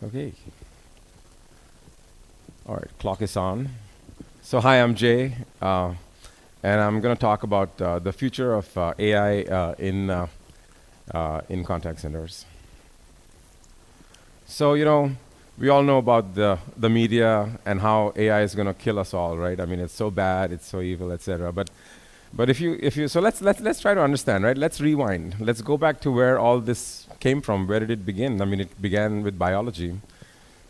Okay. All right, clock is on. So hi, I'm Jay, and I'm going to talk about the future of AI in contact centers. So we all know about the media and how AI is going to kill us all, right? I mean, it's so bad, it's so evil, etc. But if you so let's try to understand, right? Let's rewind. Let's go back to where all this came from. Where did it begin? I mean, it began with biology.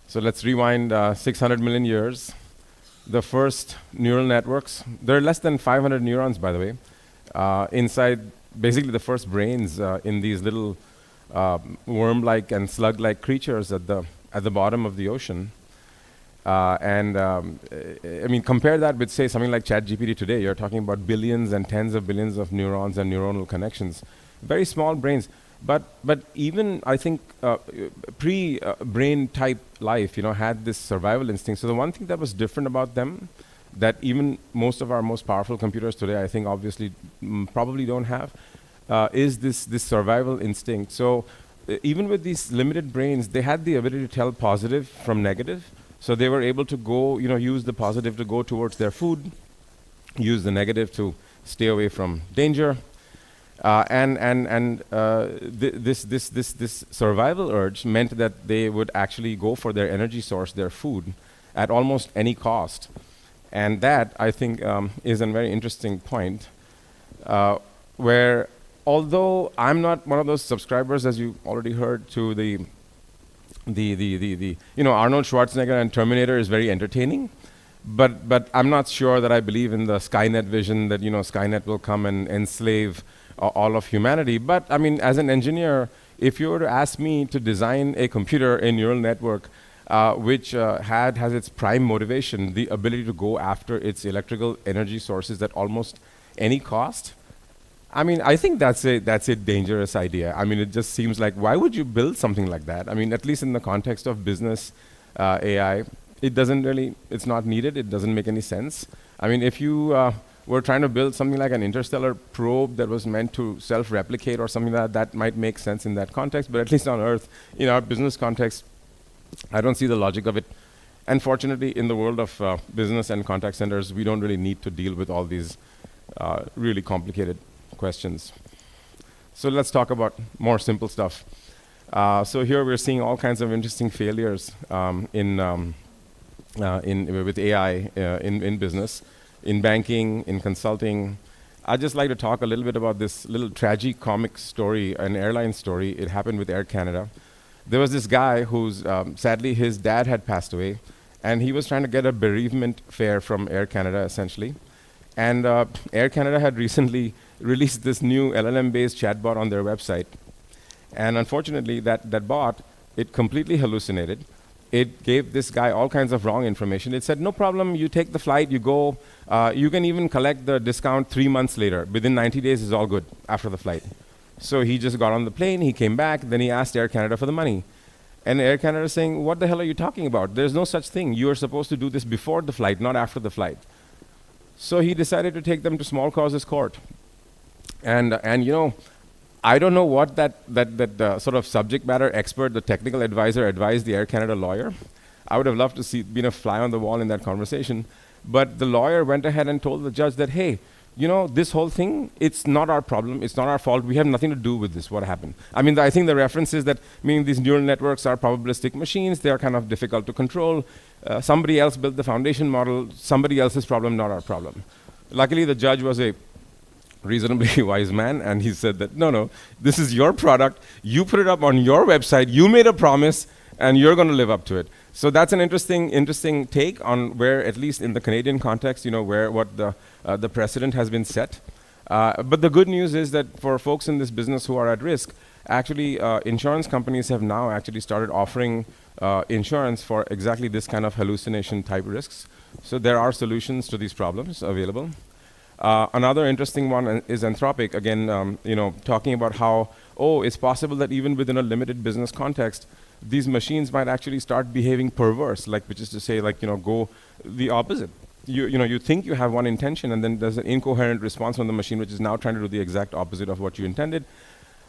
So let's rewind 600 million years. The first neural networks, there are less than 500 neurons, by the way, inside basically the first brains in these little worm-like and slug-like creatures at the bottom of the ocean. I mean, compare that with, say, something like ChatGPT today. You're talking about billions and tens of billions of neurons and neuronal connections. Very small brains. But even, I think, pre-brain type life, had this survival instinct. So the one thing that was different about them, that even most of our most powerful computers today, I think, obviously, probably don't have, is this survival instinct. So even with these limited brains, they had the ability to tell positive from negative. So they were able to go, use the positive to go towards their food, use the negative to stay away from danger. This survival urge meant that they would actually go for their energy source, their food, at almost any cost. And that, I think, is a very interesting point, where although I'm not one of those subscribers, as you already heard, to the Arnold Schwarzenegger and Terminator is very entertaining, but I'm not sure that I believe in the Skynet vision that Skynet will come and enslave all of humanity. But I mean, as an engineer, if you were to ask me to design a computer, a neural network, which has its prime motivation, the ability to go after its electrical energy sources at almost any cost, I mean, I think that's a dangerous idea. I mean, it just seems like, why would you build something like that? I mean, at least in the context of business AI, it's not needed. It doesn't make any sense. I mean, if you were trying to build something like an interstellar probe that was meant to self-replicate or something like that might make sense in that context. But at least on Earth, in our business context, I don't see the logic of it. Unfortunately, in the world of business and contact centers, we don't really need to deal with all these really complicated questions. So let's talk about more simple stuff. So here we're seeing all kinds of interesting failures with AI in business, in banking, in consulting. I'd just like to talk a little bit about this little tragic-comic story, an airline story. It happened with Air Canada. There was this guy who's, sadly, his dad had passed away, and he was trying to get a bereavement fare from Air Canada, essentially. And Air Canada had recently released this new LLM-based chatbot on their website. And unfortunately, that bot, it completely hallucinated. It gave this guy all kinds of wrong information. It said, no problem, you take the flight, you go. You can even collect the discount 3 months later. Within 90 days is all good after the flight. So he just got on the plane, he came back, then he asked Air Canada for the money. And Air Canada is saying, what the hell are you talking about? There's no such thing. You are supposed to do this before the flight, not after the flight. So he decided to take them to small causes court. And I don't know what that sort of subject matter expert, the technical advisor, advised the Air Canada lawyer. I would have loved to see been a fly on the wall in that conversation. But the lawyer went ahead and told the judge that, hey, this whole thing, it's not our problem, it's not our fault, we have nothing to do with this, what happened. I mean, I think the reference is that, these neural networks are probabilistic machines, they are kind of difficult to control. Somebody else built the foundation model, somebody else's problem, not our problem. Luckily, the judge was a reasonably wise man, and he said that, no, this is your product, you put it up on your website, you made a promise, and you're going to live up to it. So that's an interesting take on where, at least in the Canadian context, what the precedent has been set. But the good news is that for folks in this business who are at risk, actually insurance companies have now actually started offering insurance for exactly this kind of hallucination type risks. So there are solutions to these problems available. Another interesting one is Anthropic, again, talking about how, it's possible that even within a limited business context, these machines might actually start behaving perverse, which is to say, go the opposite. You think you have one intention, and then there's an incoherent response from the machine, which is now trying to do the exact opposite of what you intended.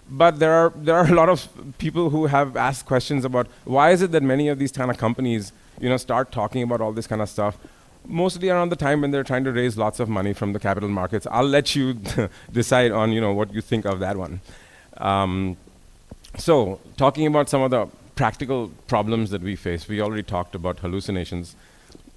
But there are a lot of people who have asked questions about why is it that many of these kind of companies, start talking about all this kind of stuff, mostly around the time when they're trying to raise lots of money from the capital markets. I'll let you decide on what you think of that one. Um, so, talking about some of the practical problems that we face, we already talked about hallucinations.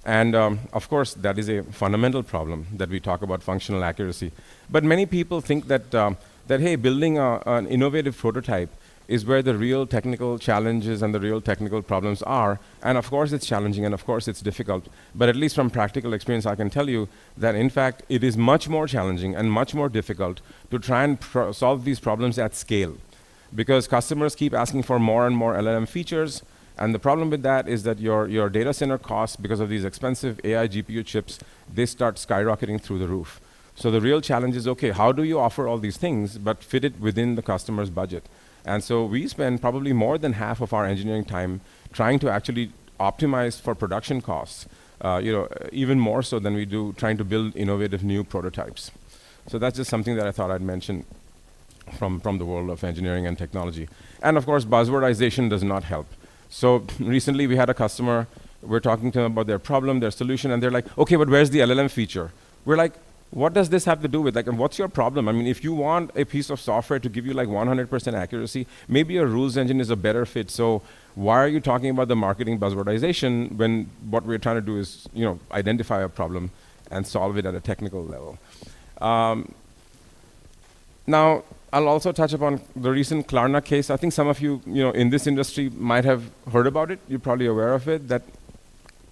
And of course, that is a fundamental problem that we talk about functional accuracy. But many people think that hey, building an innovative prototype is where the real technical challenges and the real technical problems are. And of course, it's challenging, and of course, it's difficult. But at least from practical experience, I can tell you that in fact, it is much more challenging and much more difficult to try and solve these problems at scale, because customers keep asking for more and more LLM features. And the problem with that is that your data center costs, because of these expensive AI GPU chips, they start skyrocketing through the roof. So the real challenge is, okay, how do you offer all these things but fit it within the customer's budget? And so we spend probably more than half of our engineering time trying to actually optimize for production costs, even more so than we do trying to build innovative new prototypes. So that's just something that I thought I'd mention from the world of engineering and technology. And of course, buzzwordization does not help. So recently we had a customer, we're talking to them about their problem, their solution, and they're like, okay, but where's the LLM feature? We're like, what does this have to do with, and what's your problem? I mean, if you want a piece of software to give you 100% accuracy, maybe a rules engine is a better fit. So why are you talking about the marketing buzzwordization when what we're trying to do is, identify a problem and solve it at a technical level? Now, I'll also touch upon the recent Klarna case. I think some of you, in this industry might have heard about it. You're probably aware of it, that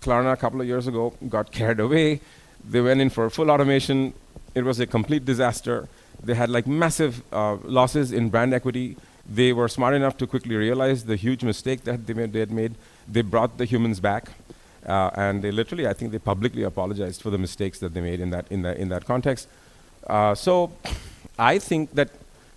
Klarna a couple of years ago got carried away. They went in for full automation. It was a complete disaster. They had massive losses in brand equity. They were smart enough to quickly realize the huge mistake that they had made. They brought the humans back, and they literally, I think, they publicly apologized for the mistakes that they made in that context. So, I think that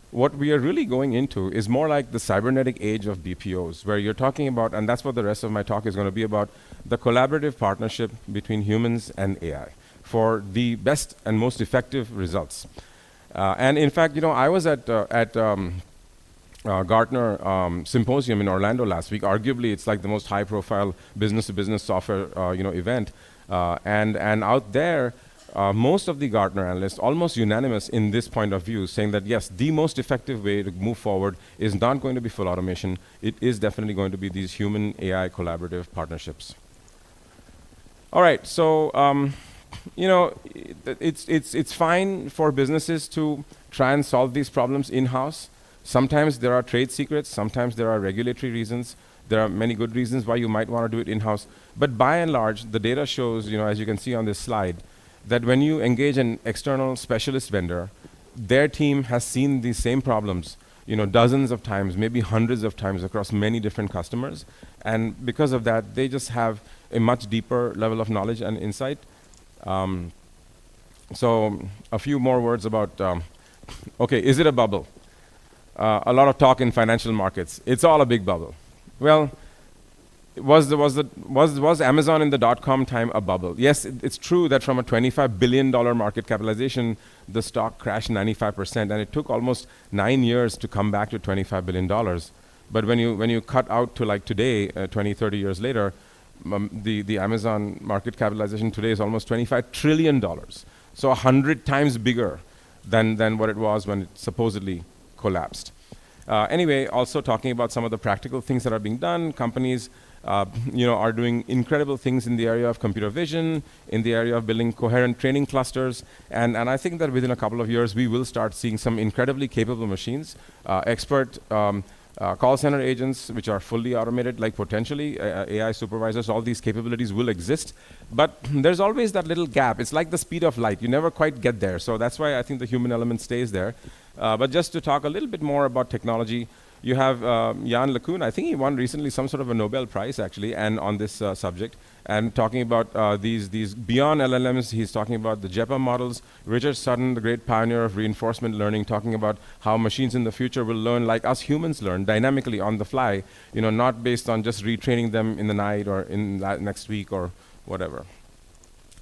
what we are really going into is more like the cybernetic age of BPOs, where you're talking about, and that's what the rest of my talk is going to be about, the collaborative partnership between humans and AI for the best and most effective results. And in fact, I was at Gartner Symposium in Orlando last week. Arguably, it's like the most high-profile business-to-business software event. And out there, most of the Gartner analysts, almost unanimous in this point of view, saying that yes, the most effective way to move forward is not going to be full automation. It is definitely going to be these human-AI collaborative partnerships. All right, so it's fine for businesses to try and solve these problems in-house. Sometimes there are trade secrets. Sometimes there are regulatory reasons. There are many good reasons why you might want to do it in-house. But by and large, the data shows, as you can see on this slide, that when you engage an external specialist vendor, their team has seen these same problems, dozens of times, maybe hundreds of times across many different customers. And because of that, they just have a much deeper level of knowledge and insight. So a few more words about, okay, is it a bubble? A lot of talk in financial markets. It's all a big bubble. Well, was Amazon in the dot-com time a bubble? Yes, it's true that from a $25 billion market capitalization, the stock crashed 95%, and it took almost 9 years to come back to $25 billion. But when you cut out to today, 20, 30 years later, the Amazon market capitalization today is almost $25 trillion. So 100 times bigger than what it was when it supposedly collapsed. Anyway, also talking about some of the practical things that are being done, companies are doing incredible things in the area of computer vision, in the area of building coherent training clusters, and I think that within a couple of years we will start seeing some incredibly capable machines, expert call center agents which are fully automated, potentially AI supervisors. All these capabilities will exist, but there's always that little gap. It's like the speed of light. You never quite get there, so that's why I think the human element stays there. But just to talk a little bit more about technology, you have Yann LeCun. I think he won recently some sort of a Nobel Prize, actually, and on this subject, and talking about these beyond LLMs. He's talking about the JEPA models. Richard Sutton, the great pioneer of reinforcement learning, talking about how machines in the future will learn like us humans learn, dynamically on the fly, not based on just retraining them in the night or in next week or whatever.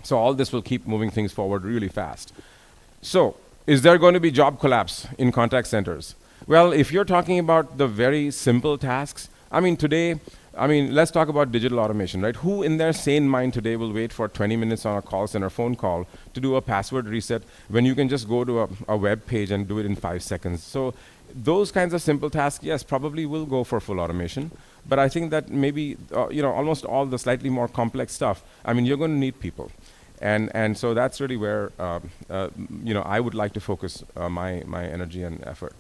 So all this will keep moving things forward really fast. So is there going to be job collapse in contact centers? Well, if you're talking about the very simple tasks, I mean, today, I mean, let's talk about digital automation, right? Who in their sane mind today will wait for 20 minutes on a call center phone call to do a password reset when you can just go to a web page and do it in 5 seconds? So those kinds of simple tasks, yes, probably will go for full automation. But I think that maybe, almost all the slightly more complex stuff, I mean, you're going to need people. And so that's really where, I would like to focus my energy and effort.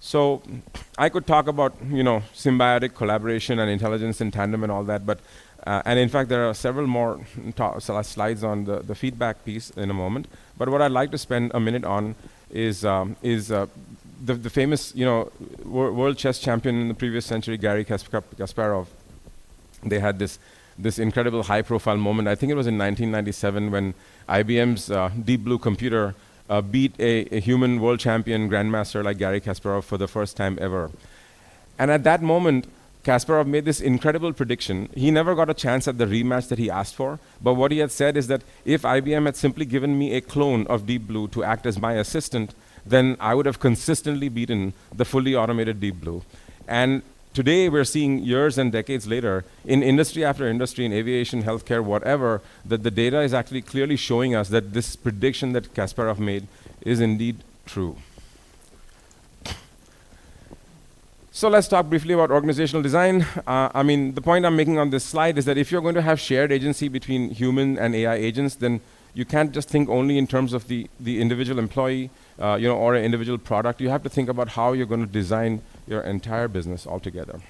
So I could talk about, symbiotic collaboration and intelligence in tandem and all that, but, and in fact, there are several more slides on the feedback piece in a moment. But what I'd like to spend a minute on is the famous, world chess champion in the previous century, Garry Kasparov. They had this incredible high-profile moment. I think it was in 1997 when IBM's Deep Blue computer beat a human world champion grandmaster like Garry Kasparov for the first time ever. And at that moment, Kasparov made this incredible prediction. He never got a chance at the rematch that he asked for, but what he had said is that if IBM had simply given me a clone of Deep Blue to act as my assistant, then I would have consistently beaten the fully automated Deep Blue. And today, we're seeing years and decades later, in industry after industry, in aviation, healthcare, whatever, that the data is actually clearly showing us that this prediction that Kasparov made is indeed true. So let's talk briefly about organizational design. I mean, the point I'm making on this slide is that if you're going to have shared agency between human and AI agents, then you can't just think only in terms of the individual employee, or an individual product. You have to think about how you're going to design your entire business altogether.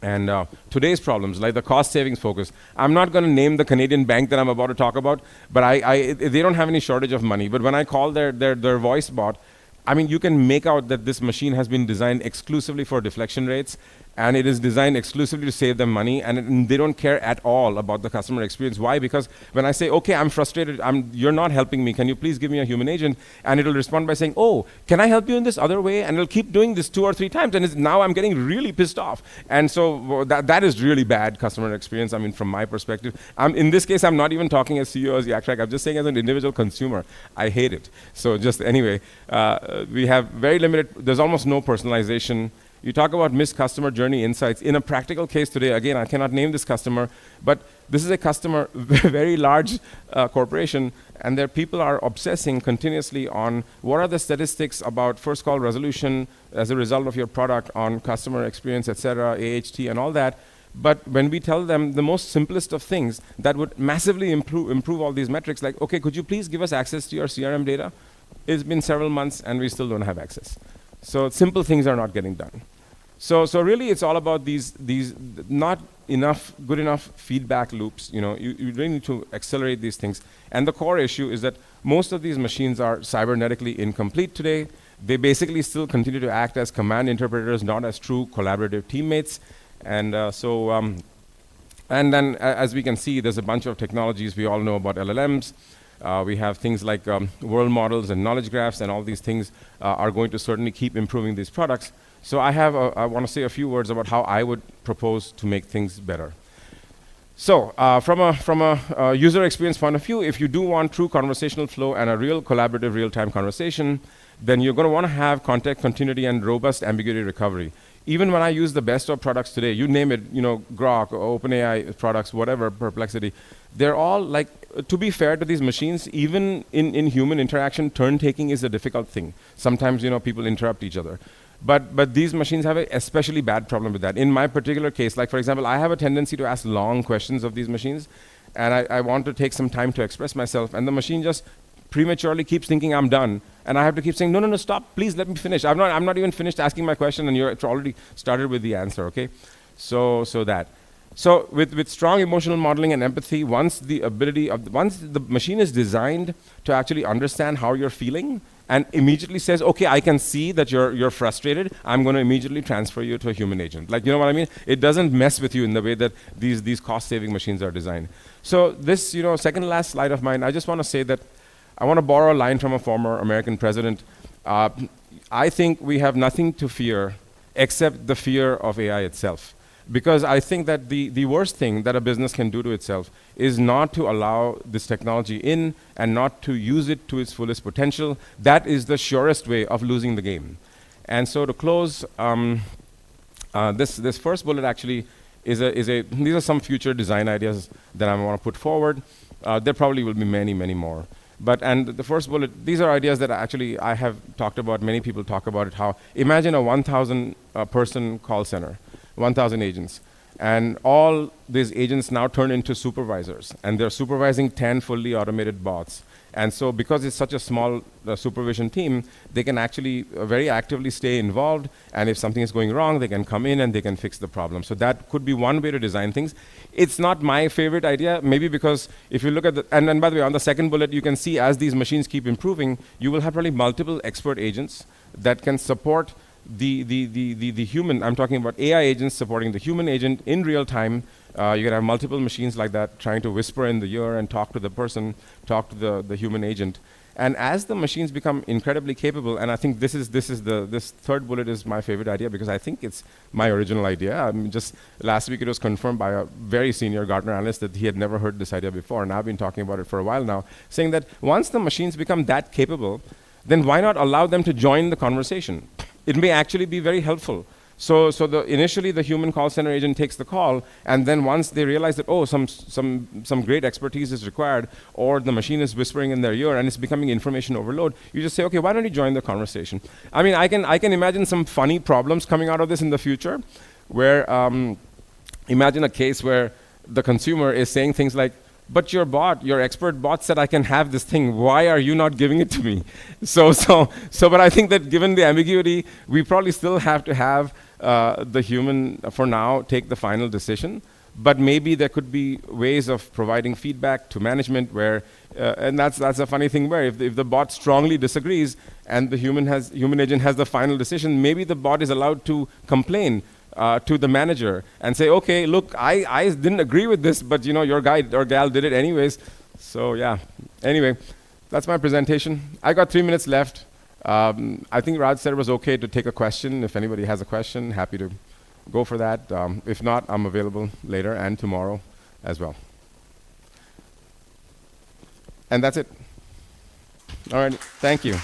And today's problems, like the cost savings focus, I'm not going to name the Canadian bank that I'm about to talk about, but they don't have any shortage of money. But when I call their voice bot, I mean, you can make out that this machine has been designed exclusively for deflection rates, and it is designed exclusively to save them money, and they don't care at all about the customer experience. Why? Because when I say, okay, I'm frustrated, you're not helping me, can you please give me a human agent? And it'll respond by saying, oh, can I help you in this other way? And it'll keep doing this 2 or 3 times, and now I'm getting really pissed off. And so that is really bad customer experience, I mean, from my perspective. In this case, I'm not even talking as CEO as Yaktrack, I'm just saying as an individual consumer, I hate it. So just anyway, we have very limited, there's almost no personalization. You talk about missed customer journey insights. In a practical case today, again, I cannot name this customer, but this is a customer, very large corporation, and their people are obsessing continuously on what are the statistics about first call resolution as a result of your product on customer experience, et cetera, AHT and all that. But when we tell them the most simplest of things that would massively improve all these metrics, like, okay, could you please give us access to your CRM data? It's been several months and we still don't have access. So simple things are not getting done. So really it's all about these not good enough feedback loops. You really need to accelerate these things. And the core issue is that most of these machines are cybernetically incomplete today. They basically still continue to act as command interpreters, not as true collaborative teammates. And and then as we can see, there's a bunch of technologies. We all know about LLMs. We have things like world models and knowledge graphs, and all these things are going to certainly keep improving these products. So I want to say a few words about how I would propose to make things better. So from a user experience point of view, if you do want true conversational flow and a real collaborative real-time conversation, then you're going to want to have context continuity and robust ambiguity recovery. Even when I use the best of products today, you name it, Grok, OpenAI products, whatever, Perplexity, they're all like, to be fair to these machines, even in human interaction, turn-taking is a difficult thing. Sometimes, people interrupt each other. But these machines have an especially bad problem with that. In my particular case, like for example, I have a tendency to ask long questions of these machines, and I want to take some time to express myself, and the machine just prematurely keeps thinking I'm done, and I have to keep saying, no, stop, please let me finish. I'm not even finished asking my question, and you're already started with the answer, okay? So with strong emotional modeling and empathy, once the machine is designed to actually understand how you're feeling, and immediately says, okay, I can see that you're frustrated, I'm going to immediately transfer you to a human agent. Like, you know what I mean? It doesn't mess with you in the way that these cost-saving machines are designed. So this, second last slide of mine, I just want to say that I want to borrow a line from a former American president. I think we have nothing to fear except the fear of AI itself. Because I think that the worst thing that a business can do to itself is not to allow this technology in and not to use it to its fullest potential. That is the surest way of losing the game. And so to close, this first bullet actually is a these are some future design ideas that I want to put forward. There probably will be many, many more. And the first bullet, these are ideas that actually I have talked about, many people talk about it, how imagine a 1,000 person call center, 1,000 agents. And all these agents now turn into supervisors, and they're supervising 10 fully automated bots. And so because it's such a small supervision team, they can actually very actively stay involved, and if something is going wrong, they can come in and they can fix the problem. So that could be one way to design things. It's not my favorite idea, maybe because if you look at the, and then by the way, on the second bullet, you can see as these machines keep improving, you will have probably multiple expert agents that can support the human. I'm talking about AI agents supporting the human agent in real time. You can have multiple machines like that trying to whisper in the ear and talk to the person, talk to the human agent. And as the machines become incredibly capable, and I think this third bullet is my favorite idea because I think it's my original idea. Just last week it was confirmed by a very senior Gartner analyst that he had never heard this idea before, and I've been talking about it for a while now, saying that once the machines become that capable, then why not allow them to join the conversation? It may actually be very helpful. So initially the human call center agent takes the call, and then once they realize that, oh, some great expertise is required, or the machine is whispering in their ear and it's becoming information overload, you just say, okay, why don't you join the conversation? I mean, I can imagine some funny problems coming out of this in the future, where imagine a case where the consumer is saying things like, but your bot, your expert bot said I can have this thing. Why are you not giving it to me? But I think that given the ambiguity, we probably still have to have the human, for now, take the final decision. But maybe there could be ways of providing feedback to management where, and that's a funny thing where if the bot strongly disagrees and the human agent has the final decision, maybe the bot is allowed to complain to the manager and say, okay, look, I didn't agree with this, but you know, your guy or gal did it anyways. So yeah, anyway, that's my presentation. I got 3 minutes left. I think Raj said it was okay to take a question. If anybody has a question, happy to go for that. If not, I'm available later and tomorrow as well. And that's it. All right, thank you.